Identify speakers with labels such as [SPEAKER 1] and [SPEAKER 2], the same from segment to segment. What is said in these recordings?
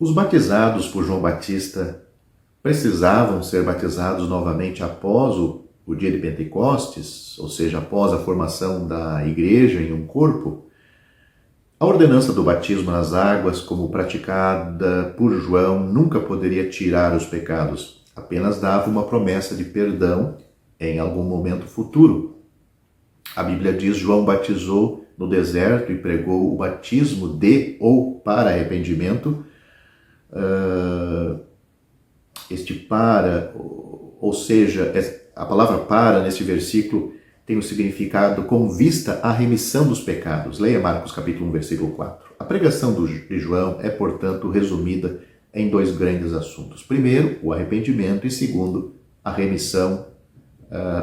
[SPEAKER 1] Os batizados por João Batista precisavam ser batizados novamente após o dia de Pentecostes, ou seja, após a formação da igreja em um corpo? A ordenança do batismo nas águas, como praticada por João, nunca poderia tirar os pecados, apenas dava uma promessa de perdão em algum momento futuro. A Bíblia diz: João batizou no deserto e pregou o batismo de ou para arrependimento. Ou seja, a palavra para nesse versículo tem o significado com vista à remissão dos pecados. Leia Marcos capítulo 1, versículo 4. A pregação de João é, portanto, resumida em dois grandes assuntos. Primeiro, o arrependimento, e segundo, a remissão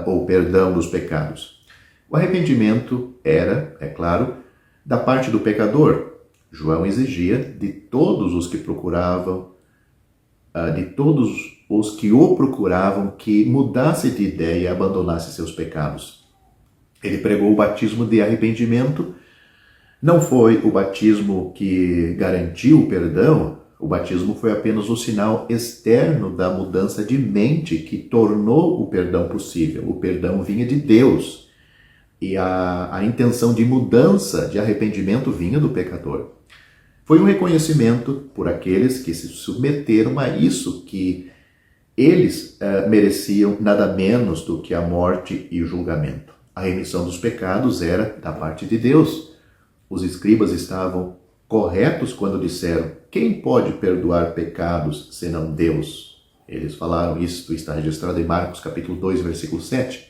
[SPEAKER 1] ou perdão dos pecados. O arrependimento era, é claro, da parte do pecador. João exigia de todos os que procuravam, de todos os que o procuravam, que mudasse de ideia e abandonasse seus pecados. Ele pregou o batismo de arrependimento. Não foi o batismo que garantiu o perdão. O batismo foi apenas o sinal externo da mudança de mente que tornou o perdão possível. O perdão vinha de Deus e a intenção de mudança, de arrependimento, vinha do pecador. Foi um reconhecimento por aqueles que se submeteram a isso, que eles mereciam nada menos do que a morte e o julgamento. A remissão dos pecados era da parte de Deus. Os escribas estavam corretos quando disseram: quem pode perdoar pecados senão Deus? Eles falaram isso, está registrado em Marcos capítulo 2, versículo 7.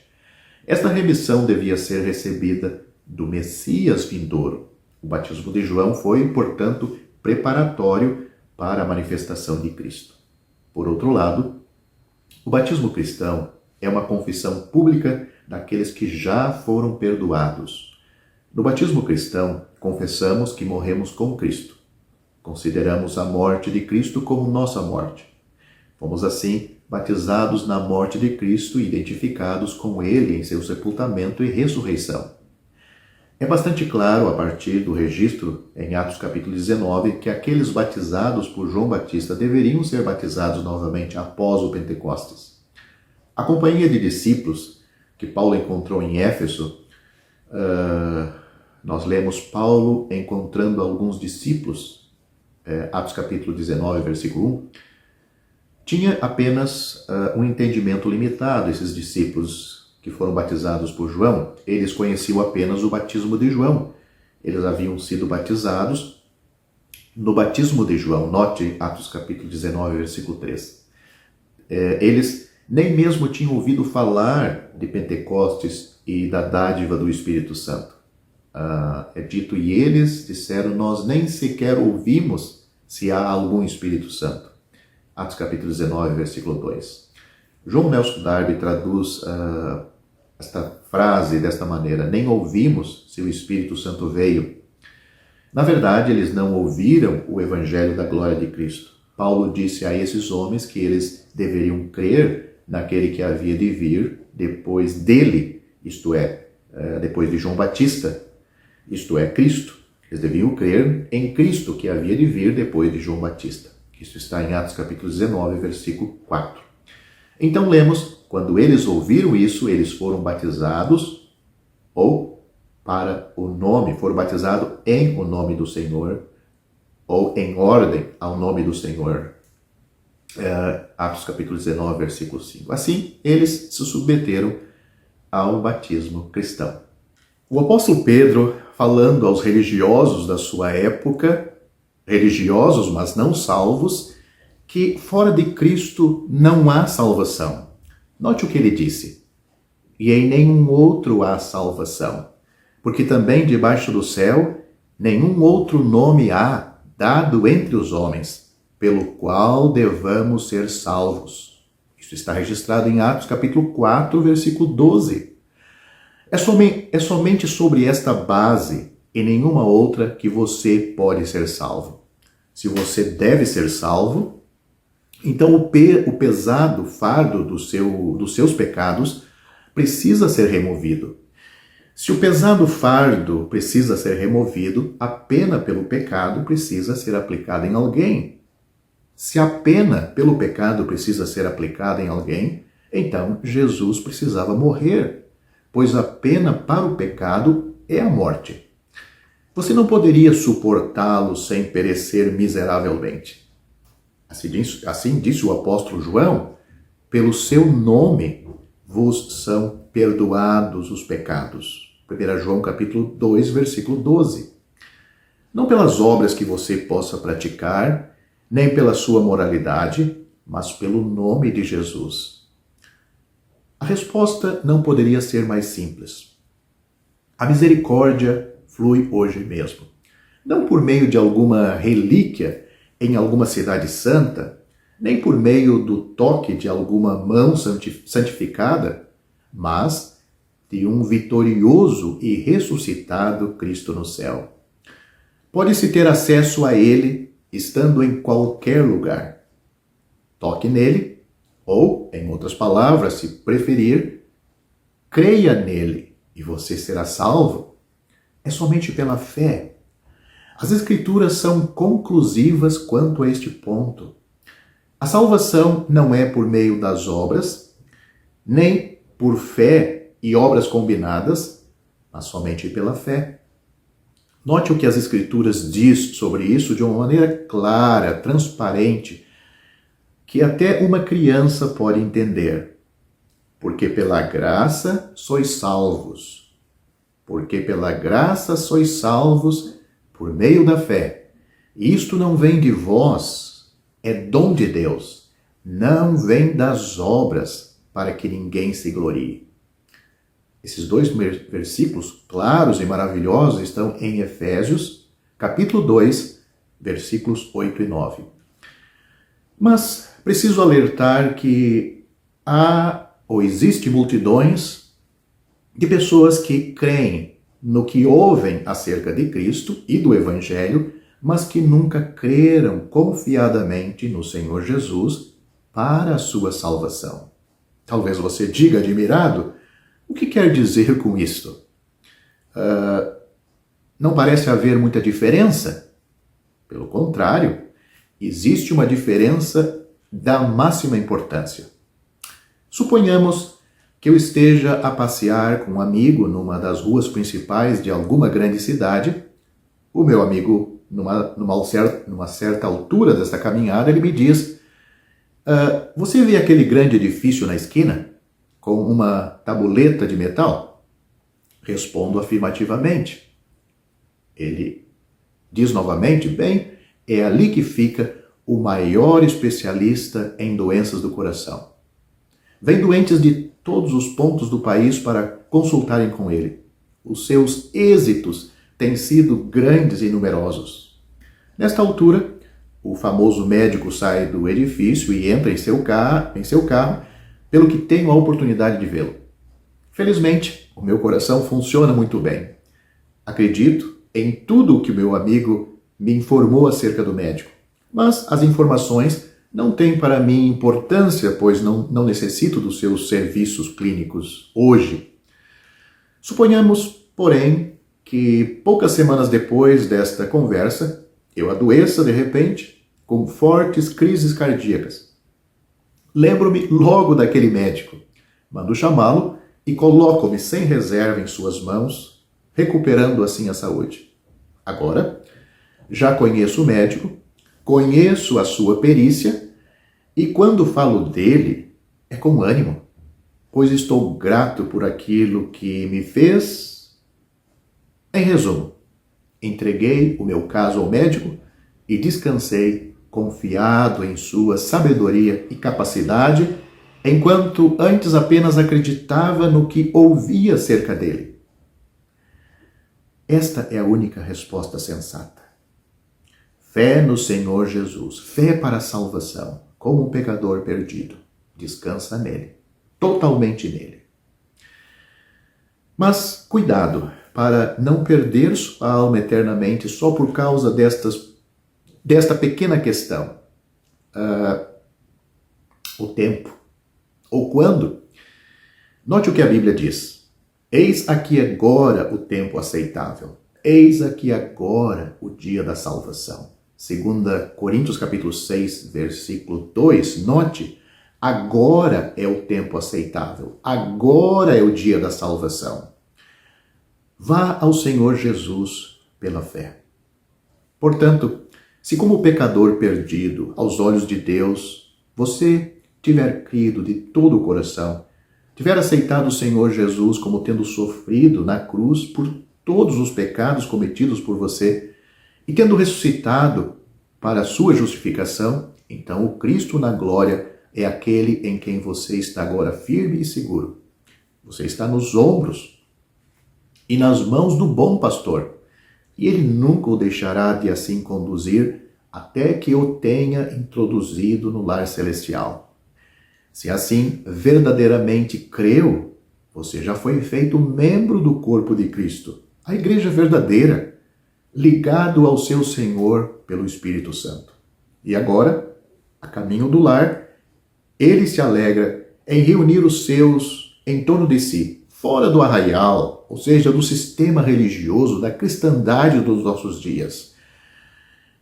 [SPEAKER 1] Esta remissão devia ser recebida do Messias vindouro. O batismo de João foi, portanto, preparatório para a manifestação de Cristo. Por outro lado, o batismo cristão é uma confissão pública daqueles que já foram perdoados. No batismo cristão, confessamos que morremos com Cristo. Consideramos a morte de Cristo como nossa morte. Fomos assim batizados na morte de Cristo e identificados com Ele em seu sepultamento e ressurreição. É bastante claro, a partir do registro em Atos capítulo 19, que aqueles batizados por João Batista deveriam ser batizados novamente após o Pentecostes. A companhia de discípulos que Paulo encontrou em Éfeso, nós lemos Paulo encontrando alguns discípulos, Atos capítulo 19, versículo 1, tinha apenas um entendimento limitado. Esses discípulos que foram batizados por João, eles conheciam apenas o batismo de João. Eles haviam sido batizados no batismo de João. Note Atos capítulo 19, versículo 3. Eles nem mesmo tinham ouvido falar de Pentecostes e da dádiva do Espírito Santo. É dito: e eles disseram: nós nem sequer ouvimos se há algum Espírito Santo. Atos capítulo 19, versículo 2. João Nelson Darby traduz esta frase desta maneira: nem ouvimos se o Espírito Santo veio. Na verdade, eles não ouviram o Evangelho da glória de Cristo. Paulo disse a esses homens que eles deveriam crer naquele que havia de vir depois dele, isto é, depois de João Batista, isto é, Cristo. Eles deviam crer em Cristo que havia de vir depois de João Batista. Isso está em Atos capítulo 19, versículo 4. Então lemos: quando eles ouviram isso, eles foram batizados, ou para o nome, foram batizados em o nome do Senhor, ou em ordem ao nome do Senhor. Atos capítulo 19, versículo 5. Assim, eles se submeteram ao batismo cristão. O apóstolo Pedro, falando aos religiosos da sua época, religiosos, mas não salvos, que fora de Cristo não há salvação. Note o que ele disse: e em nenhum outro há salvação, porque também debaixo do céu nenhum outro nome há dado entre os homens, pelo qual devamos ser salvos. Isso está registrado em Atos capítulo 4, versículo 12. É somente sobre esta base e nenhuma outra que você pode ser salvo. Se você deve ser salvo, então o pesado fardo dos seus pecados precisa ser removido. Se o pesado fardo precisa ser removido, a pena pelo pecado precisa ser aplicada em alguém. Se a pena pelo pecado precisa ser aplicada em alguém, então Jesus precisava morrer, pois a pena para o pecado é a morte. Você não poderia suportá-lo sem perecer miseravelmente. Assim disse o apóstolo João: pelo seu nome vos são perdoados os pecados. 1 João capítulo 2, versículo 12. Não pelas obras que você possa praticar, nem pela sua moralidade, mas pelo nome de Jesus. A resposta não poderia ser mais simples. A misericórdia flui hoje mesmo. Não por meio de alguma relíquia em alguma cidade santa, nem por meio do toque de alguma mão santificada, mas de um vitorioso e ressuscitado Cristo no céu. Pode-se ter acesso a Ele estando em qualquer lugar. Toque nele, ou, em outras palavras, se preferir, creia nele e você será salvo. É somente pela fé. As Escrituras são conclusivas quanto a este ponto. A salvação não é por meio das obras, nem por fé e obras combinadas, mas somente pela fé. Note o que as Escrituras diz sobre isso de uma maneira clara, transparente, que até uma criança pode entender. Porque pela graça sois salvos. Porque pela graça sois salvos por meio da fé. Isto não vem de vós, é dom de Deus. Não vem das obras, para que ninguém se glorie. Esses dois versículos claros e maravilhosos estão em Efésios, capítulo 2, versículos 8 e 9. Mas preciso alertar que há ou existe multidões de pessoas que creem no que ouvem acerca de Cristo e do Evangelho, mas que nunca creram confiadamente no Senhor Jesus para a sua salvação. Talvez você diga admirado: o que quer dizer com isto? Não parece haver muita diferença? Pelo contrário, existe uma diferença da máxima importância. Suponhamos que eu esteja a passear com um amigo numa das ruas principais de alguma grande cidade. O meu amigo, numa certa altura dessa caminhada, ele me diz: você vê aquele grande edifício na esquina, com uma tabuleta de metal? Respondo afirmativamente. Ele diz novamente: bem, é ali que fica o maior especialista em doenças do coração. Vem doentes de todos os pontos do país para consultarem com ele. Os seus êxitos têm sido grandes e numerosos. Nesta altura, o famoso médico sai do edifício e entra em seu carro, pelo que tenho a oportunidade de vê-lo. Felizmente, o meu coração funciona muito bem. Acredito em tudo o que o meu amigo me informou acerca do médico, mas as informações não têm para mim importância, pois não necessito dos seus serviços clínicos hoje. Suponhamos, porém, que poucas semanas depois desta conversa, eu adoeça de repente com fortes crises cardíacas. Lembro-me logo daquele médico. Mando chamá-lo e coloco-me sem reserva em suas mãos, recuperando assim a saúde. Agora, já conheço o médico, conheço a sua perícia e quando falo dele é com ânimo, pois estou grato por aquilo que me fez. Em resumo, entreguei o meu caso ao médico e descansei confiado em sua sabedoria e capacidade, enquanto antes apenas acreditava no que ouvia acerca dele. Esta é a única resposta sensata. Fé no Senhor Jesus, fé para a salvação, como um pecador perdido. Descansa nele, totalmente nele. Mas cuidado para não perder sua alma eternamente só por causa desta pequena questão. O tempo. Ou quando? Note o que a Bíblia diz. Eis aqui agora o tempo aceitável. Eis aqui agora o dia da salvação. 2 Coríntios capítulo 6, versículo 2, note, agora é o tempo aceitável, agora é o dia da salvação. Vá ao Senhor Jesus pela fé. Portanto, se como pecador perdido aos olhos de Deus, você tiver crido de todo o coração, tiver aceitado o Senhor Jesus como tendo sofrido na cruz por todos os pecados cometidos por você e tendo ressuscitado para a sua justificação, então o Cristo na glória é aquele em quem você está agora firme e seguro. Você está nos ombros e nas mãos do bom pastor, e ele nunca o deixará de assim conduzir até que o tenha introduzido no lar celestial. Se assim verdadeiramente creu, você já foi feito membro do corpo de Cristo, a igreja verdadeira, ligado ao seu Senhor pelo Espírito Santo. E agora, a caminho do lar, ele se alegra em reunir os seus em torno de si, fora do arraial, ou seja, do sistema religioso, da cristandade dos nossos dias.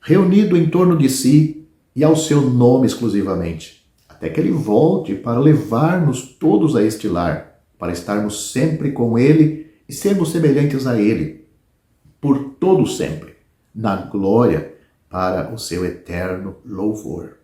[SPEAKER 1] Reunido em torno de si e ao seu nome exclusivamente, até que ele volte para levar-nos todos a este lar, para estarmos sempre com ele e sermos semelhantes a ele, por todo sempre, na glória, para o seu eterno louvor.